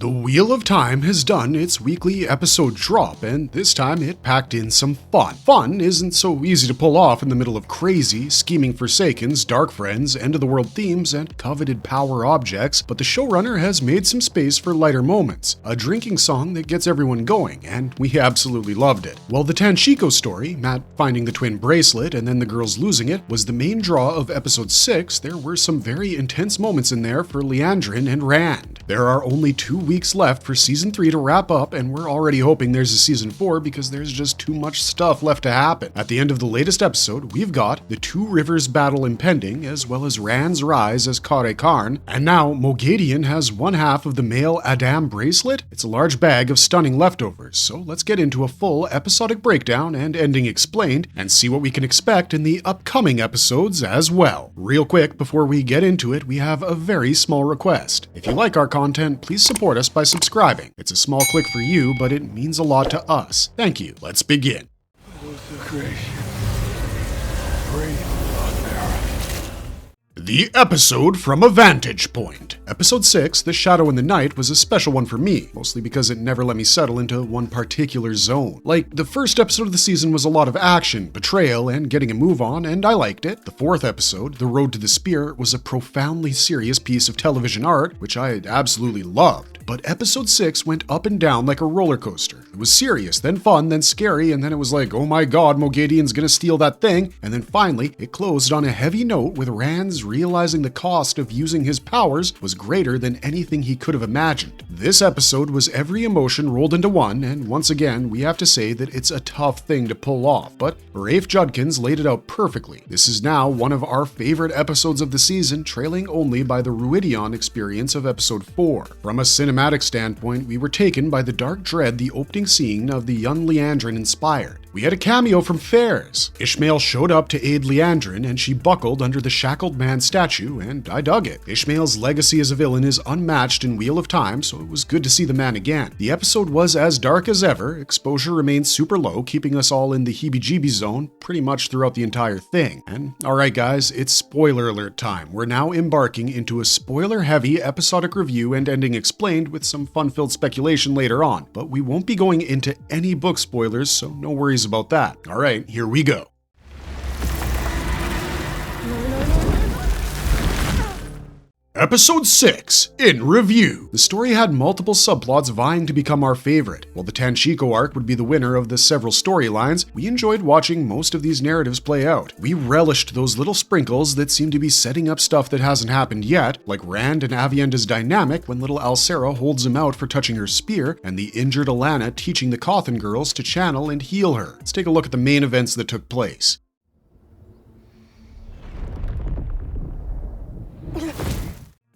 The Wheel of Time has done its weekly episode drop, and this time it packed in some fun. Fun isn't so easy to pull off in the middle of crazy, scheming Forsakens, Dark Friends, end-of-the-world themes, and coveted power objects, but the showrunner has made some space for lighter moments. A drinking song that gets everyone going, and we absolutely loved it. While the Tanshiko story, Matt finding the twin bracelet and then the girls losing it, was the main draw of episode 6, there were some very intense moments in there for Liandrin and Rand. There are only 2 weeks left for season 3 to wrap up, and we're already hoping there's a season 4 because there's just too much stuff left to happen. At the end of the latest episode, we've got the Two Rivers battle impending, as well as Rand's rise as Kare Karn, and now Moghedien has one half of the male Adam bracelet. It's a large bag of stunning leftovers, so let's get into a full episodic breakdown and ending explained, and see what we can expect in the upcoming episodes as well. Real quick, before we get into it, we have a very small request. If you like our content, please support us by subscribing. It's a small click for you, but it means a lot to us. Thank you. Let's begin. The episode from a vantage point. Episode 6, The Shadow in the Night, was a special one for me, mostly because it never let me settle into one particular zone. Like, the first episode of the season was a lot of action, betrayal, and getting a move on, and I liked it. The fourth episode, The Road to the Spear, was a profoundly serious piece of television art, which I absolutely loved. But episode 6 went up and down like a roller coaster. It was serious, then fun, then scary, and then it was like, oh my god, Moghedien's gonna steal that thing, and then finally, it closed on a heavy note with Rand's realizing the cost of using his powers was greater than anything he could have imagined. This episode was every emotion rolled into one, and once again, we have to say that it's a tough thing to pull off, but Rafe Judkins laid it out perfectly. This is now one of our favorite episodes of the season, trailing only by the Ruidion experience of episode 4. From a cinematic standpoint, we were taken by the dark dread the opening scene of the young Liandrin inspired. We had a cameo from Fairs. Ishmael showed up to aid Liandrin, and she buckled under the shackled man statue, and I dug it. Ishmael's legacy as a villain is unmatched in Wheel of Time, so it was good to see the man again. The episode was as dark as ever, exposure remained super low, keeping us all in the heebie-jeebie zone pretty much throughout the entire thing. And alright guys, it's spoiler alert time. We're now embarking into a spoiler-heavy episodic review and ending explained with some fun-filled speculation later on, but we won't be going into any book spoilers, so no worries about that. Alright, here we go. Episode 6, in review. The story had multiple subplots vying to become our favorite. While the Tanshiko arc would be the winner of the several storylines, we enjoyed watching most of these narratives play out. We relished those little sprinkles that seem to be setting up stuff that hasn't happened yet, like Rand and Avienda's dynamic when little Alcera holds him out for touching her spear, and the injured Alana teaching the Cawthon girls to channel and heal her. Let's take a look at the main events that took place.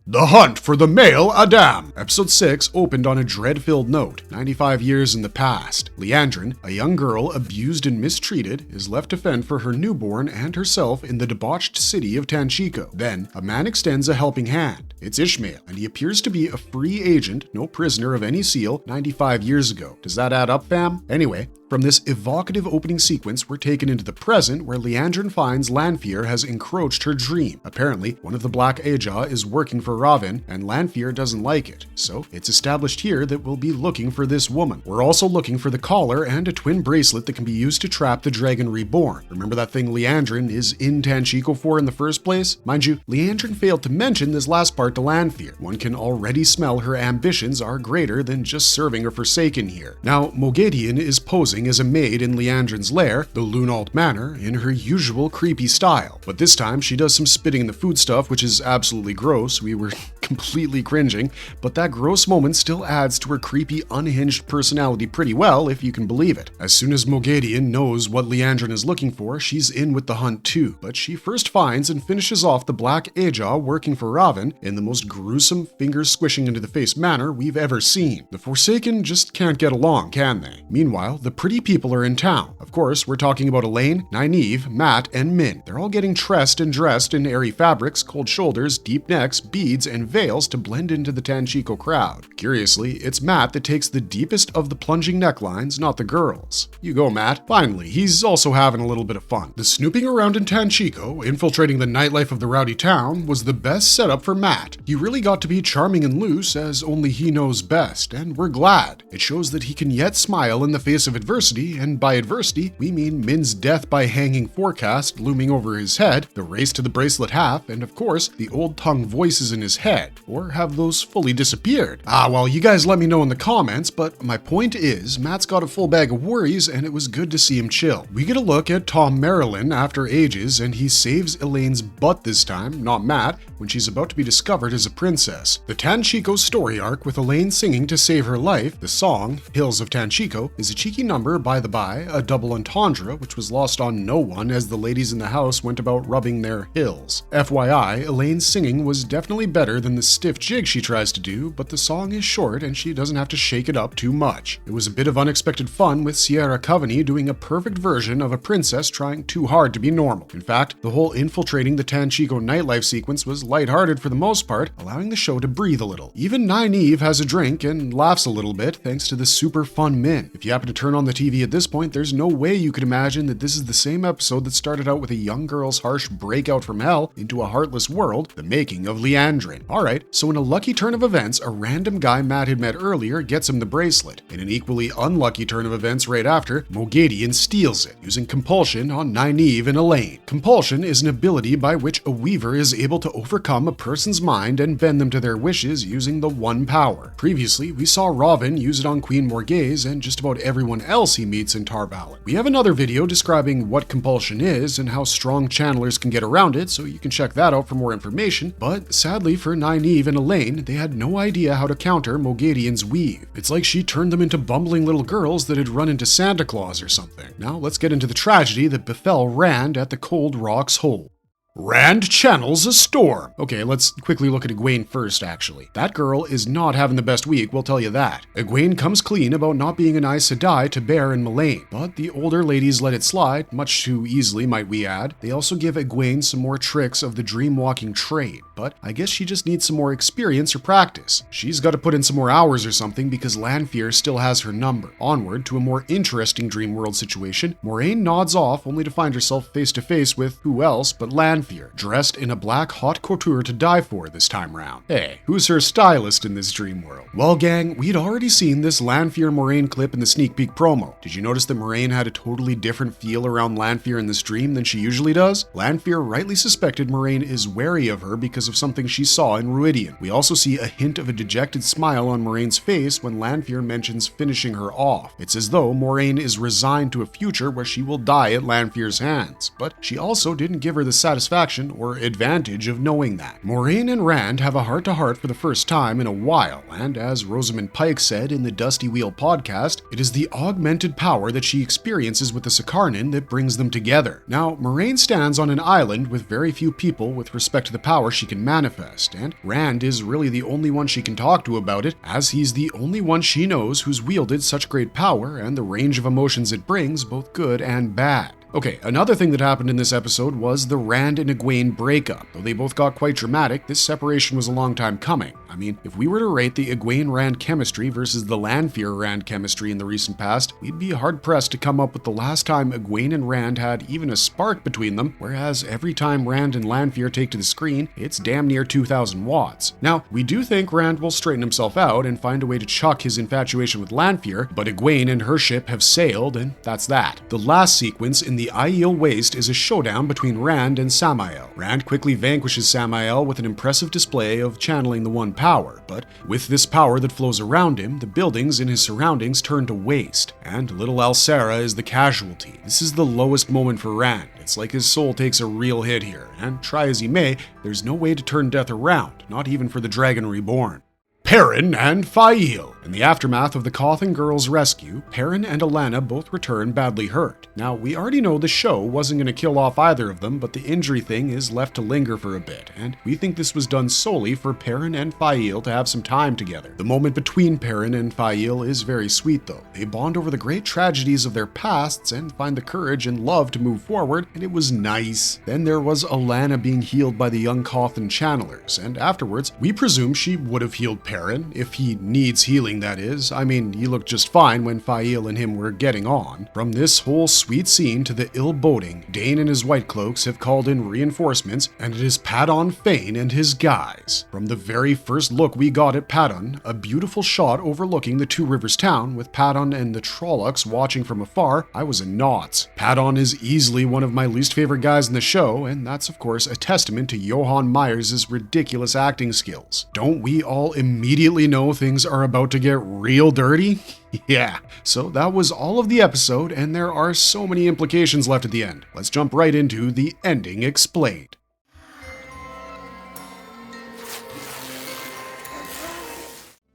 The Hunt for the Male Adam. Episode 6 opened on a dread-filled note. 95 years in the past, Liandrin, a young girl abused and mistreated, is left to fend for her newborn and herself in the debauched city of Tanshiko. Then, a man extends a helping hand. It's Ishmael, and he appears to be a free agent, no prisoner of any seal, 95 years ago. Does that add up, fam? Anyway, from this evocative opening sequence, we're taken into the present, where Liandrin finds Lanfear has encroached her dream. Apparently, one of the Black Ajah is working for Ravin, and Lanfear doesn't like it. So, it's established here that we'll be looking for this woman. We're also looking for the collar and a twin bracelet that can be used to trap the Dragon Reborn. Remember that thing Liandrin is in Tanshiko for in the first place? Mind you, Liandrin failed to mention this last part to Lanfear. One can already smell her ambitions are greater than just serving a Forsaken here. Now, Moghedien is posing as a maid in Liandrin's lair, the Lunault Manor, in her usual creepy style. But this time, she does some spitting in the food stuff, which is absolutely gross. We were completely cringing, but that gross moment still adds to her creepy, unhinged personality pretty well, if you can believe it. As soon as Moghedien knows what Liandrin is looking for, she's in with the hunt too, but she first finds and finishes off the Black Ajah working for Ravin in the most gruesome, fingers squishing into the face manner we've ever seen. The Forsaken just can't get along, can they? Meanwhile, the pretty people are in town. Of course, we're talking about Elaine, Nynaeve, Matt, and Min. They're all getting tressed and dressed in airy fabrics, cold shoulders, deep necks, beads, and veils to blend into the Tanchico crowd. Curiously, it's Matt that takes the deepest of the plunging necklines, not the girls. You go, Matt. Finally, he's also having a little bit of fun. The snooping around in Tanchico, infiltrating the nightlife of the rowdy town, was the best setup for Matt. He really got to be charming and loose as only he knows best, and we're glad. It shows that he can yet smile in the face of adversity, and by adversity, we mean Min's death by hanging forecast looming over his head, the race to the bracelet half, and of course, the old tongue voices in his head. Or have those fully disappeared? Well, you guys let me know in the comments, but my point is, Matt's got a full bag of worries, and it was good to see him chill. We get a look at Tom Marilyn after ages, and he saves Elaine's butt this time, not Matt, when she's about to be discovered as a princess. The Tanchico story arc with Elaine singing to save her life, the song, Hills of Tanchico, is a cheeky number, by the by, a double entendre, which was lost on no one as the ladies in the house went about rubbing their hills. FYI, Elaine's singing was definitely better than the stiff jig she tries to do, but the song is short and she doesn't have to shake it up too much. It was a bit of unexpected fun with Sierra Coveney doing a perfect version of a princess trying too hard to be normal. In fact, the whole infiltrating the Tanchico nightlife sequence was lighthearted for the most part, allowing the show to breathe a little. Even Nynaeve has a drink and laughs a little bit thanks to the super fun Min. If you happen to turn on the TV at this point, there's no way you could imagine that this is the same episode that started out with a young girl's harsh breakout from hell into a heartless world, the making of Leandrin. Alright, so in a lucky turn of events, a random guy Matt had met earlier gets him the bracelet. In an equally unlucky turn of events right after, Moghedien steals it, using compulsion on Nynaeve and Elaine. Compulsion is an ability by which a weaver is able to overcome a person's mind and bend them to their wishes using the one power. Previously, we saw Ravin use it on Queen Morghese and just about everyone else he meets in Tar Valon. We have another video describing what compulsion is and how strong channelers can get around it, so you can check that out for more information, but sadly for Nynaeve and Elaine, they had no idea how to counter Moghedien's weave. It's like she turned them into bumbling little girls that had run into Santa Claus or something. Now let's get into the tragedy that befell Rand at the Cold Rock's Hole. Rand channels a storm. Okay, let's quickly look at Egwene first, actually. That girl is not having the best week, we'll tell you that. Egwene comes clean about not being an Aes Sedai to Bear and Melaine, but the older ladies let it slide, much too easily, might we add. They also give Egwene some more tricks of the dream-walking trade, but I guess she just needs some more experience or practice. She's got to put in some more hours or something because Lanfear still has her number. Onward to a more interesting dream world situation, Moraine nods off only to find herself face-to-face with who else but Lanfear, dressed in a black haute couture to die for this time round. Hey, who's her stylist in this dream world? Well, gang, we'd already seen this Lanfear Moraine clip in the sneak peek promo. Did you notice that Moraine had a totally different feel around Lanfear in this dream than she usually does? Lanfear rightly suspected Moraine is wary of her because of something she saw in Ruidian. We also see a hint of a dejected smile on Moraine's face when Lanfear mentions finishing her off. It's as though Moraine is resigned to a future where she will die at Lanfear's hands, but she also didn't give her the satisfaction or advantage of knowing that. Moraine and Rand have a heart-to-heart for the first time in a while, and as Rosamund Pike said in the Dusty Wheel podcast, it is the augmented power that she experiences with the Sakarnan that brings them together. Now, Moraine stands on an island with very few people with respect to the power she can manifest, and Rand is really the only one she can talk to about it, as he's the only one she knows who's wielded such great power and the range of emotions it brings, both good and bad. Okay, another thing that happened in this episode was the Rand and Egwene breakup. Though they both got quite dramatic, this separation was a long time coming. I mean, if we were to rate the Egwene-Rand chemistry versus the Lanfear-Rand chemistry in the recent past, we'd be hard-pressed to come up with the last time Egwene and Rand had even a spark between them, whereas every time Rand and Lanfear take to the screen, it's damn near 2,000 watts. Now, we do think Rand will straighten himself out and find a way to chuck his infatuation with Lanfear, but Egwene and her ship have sailed, and that's that. The last sequence in the Aiel Waste is a showdown between Rand and Samael. Rand quickly vanquishes Samael with an impressive display of channeling the One Power, but with this power that flows around him, the buildings in his surroundings turn to waste, and little Alcera is the casualty. This is the lowest moment for Rand. It's like his soul takes a real hit here, and try as he may, there's no way to turn death around, not even for the Dragon Reborn. Perrin and Faile. In the aftermath of the Cawthon girls' rescue, Perrin and Alanna both return badly hurt. Now, we already know the show wasn't going to kill off either of them, but the injury thing is left to linger for a bit, and we think this was done solely for Perrin and Faile to have some time together. The moment between Perrin and Faile is very sweet though. They bond over the great tragedies of their pasts and find the courage and love to move forward, and it was nice. Then there was Alanna being healed by the young Cawthon channelers, and afterwards, we presume she would have healed Perrin, if he needs healing that is. I mean, he looked just fine when Faile and him were getting on. From this whole sweet scene to the ill boding, Dane and his White Cloaks have called in reinforcements, and it is Padon Fane and his guys. From the very first look we got at Padon, a beautiful shot overlooking the Two Rivers town with Padon and the Trollocs watching from afar, I was in knots. Padon is easily one of my least favorite guys in the show, and that's of course a testament to Johan Myers' ridiculous acting skills. Don't we all immediately know things are about to get real dirty? Yeah, so that was all of the episode, and there are so many implications left at the end. Let's jump right into the ending explained.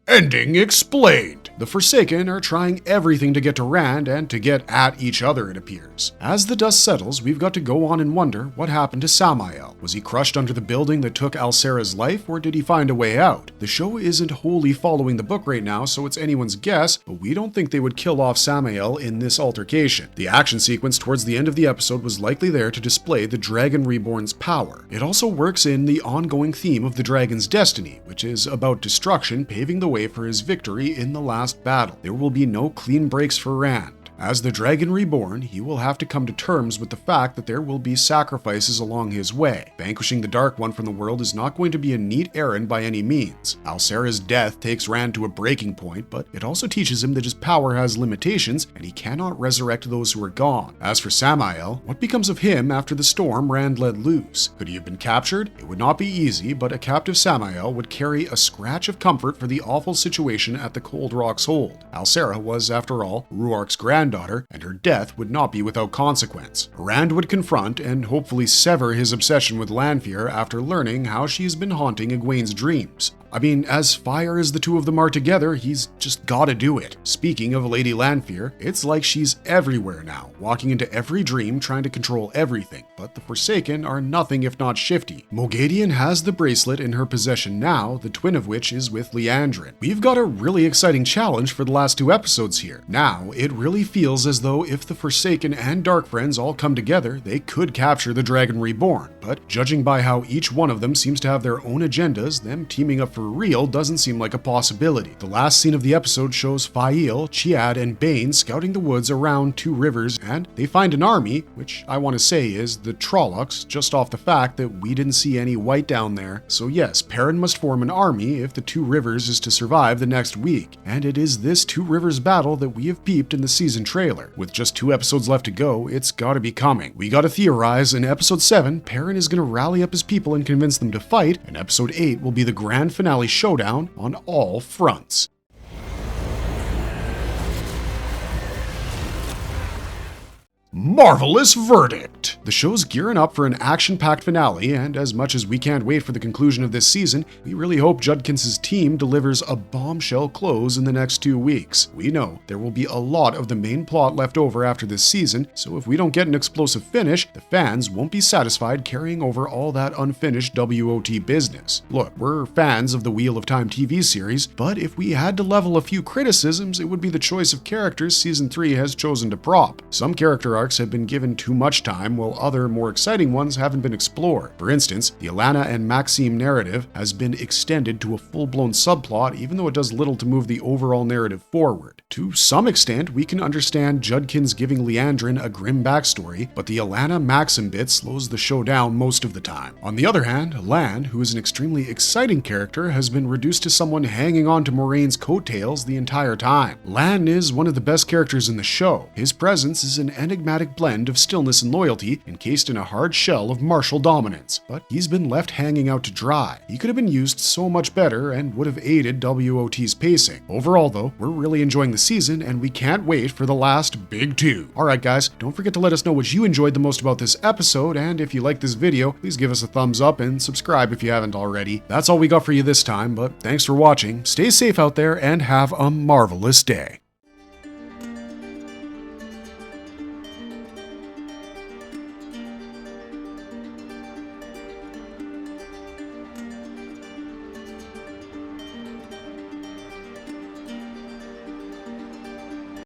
Ending explained. The Forsaken are trying everything to get to Rand and to get at each other, it appears. As the dust settles, we've got to go on and wonder what happened to Samael. Was he crushed under the building that took Alcera's life, or did he find a way out? The show isn't wholly following the book right now, so it's anyone's guess, but we don't think they would kill off Samael in this altercation. The action sequence towards the end of the episode was likely there to display the Dragon Reborn's power. It also works in the ongoing theme of the dragon's destiny, which is about destruction paving the way for his victory in the last battle. There will be no clean breaks for Rand. As the Dragon Reborn, he will have to come to terms with the fact that there will be sacrifices along his way. Vanquishing the Dark One from the world is not going to be a neat errand by any means. Alcera's death takes Rand to a breaking point, but it also teaches him that his power has limitations and he cannot resurrect those who are gone. As for Samael, what becomes of him after the storm Rand let loose? Could he have been captured? It would not be easy, but a captive Samael would carry a scratch of comfort for the awful situation at the Cold Rock's hold. Alcera was, after all, Ruark's granddaughter, and her death would not be without consequence. Rand would confront and hopefully sever his obsession with Lanfear after learning how she has been haunting Egwene's dreams. I mean, as fire as the two of them are together, he's just gotta do it. Speaking of Lady Lanfear, it's like she's everywhere now, walking into every dream trying to control everything, but the Forsaken are nothing if not shifty. Moghedien has the bracelet in her possession now, the twin of which is with Liandrin. We've got a really exciting challenge for the last two episodes here. Now, it really feels as though if the Forsaken and Dark Friends all come together, they could capture the Dragon Reborn, but judging by how each one of them seems to have their own agendas, them teaming up for real doesn't seem like a possibility. The last scene of the episode shows Faile, Chiad, and Bane scouting the woods around Two Rivers, and they find an army, which I want to say is the Trollocs, just off the fact that we didn't see any white down there. So yes, Perrin must form an army if the Two Rivers is to survive the next week, and it is this Two Rivers battle that we have peeped in the season trailer. With just 2 episodes left to go, it's gotta be coming. We gotta theorize in episode 7, Perrin is gonna rally up his people and convince them to fight, and episode 8 will be the grand finale showdown on all fronts. Marvelous verdict! The show's gearing up for an action-packed finale, and as much as we can't wait for the conclusion of this season, we really hope Judkins' team delivers a bombshell close in the next 2 weeks. We know there will be a lot of the main plot left over after this season, so if we don't get an explosive finish, the fans won't be satisfied carrying over all that unfinished WOT business. Look, we're fans of the Wheel of Time TV series, but if we had to level a few criticisms, it would be the choice of characters Season 3 has chosen to prop. Some character arcs have been given too much time, while other, more exciting ones haven't been explored. For instance, the Alanna and Maxime narrative has been extended to a full-blown subplot, even though it does little to move the overall narrative forward. To some extent, we can understand Judkins giving Liandrin a grim backstory, but the Alanna-Maxim bit slows the show down most of the time. On the other hand, Lan, who is an extremely exciting character, has been reduced to someone hanging on to Moiraine's coattails the entire time. Lan is one of the best characters in the show. His presence is an enigmatic enigmatic blend of stillness and loyalty, encased in a hard shell of martial dominance. But he's been left hanging out to dry. He could have been used so much better and would have aided WOT's pacing. Overall though, we're really enjoying the season and we can't wait for the last big two. Alright guys, don't forget to let us know what you enjoyed the most about this episode, and if you like this video, please give us a thumbs up and subscribe if you haven't already. That's all we got for you this time, but thanks for watching, stay safe out there, and have a marvelous day.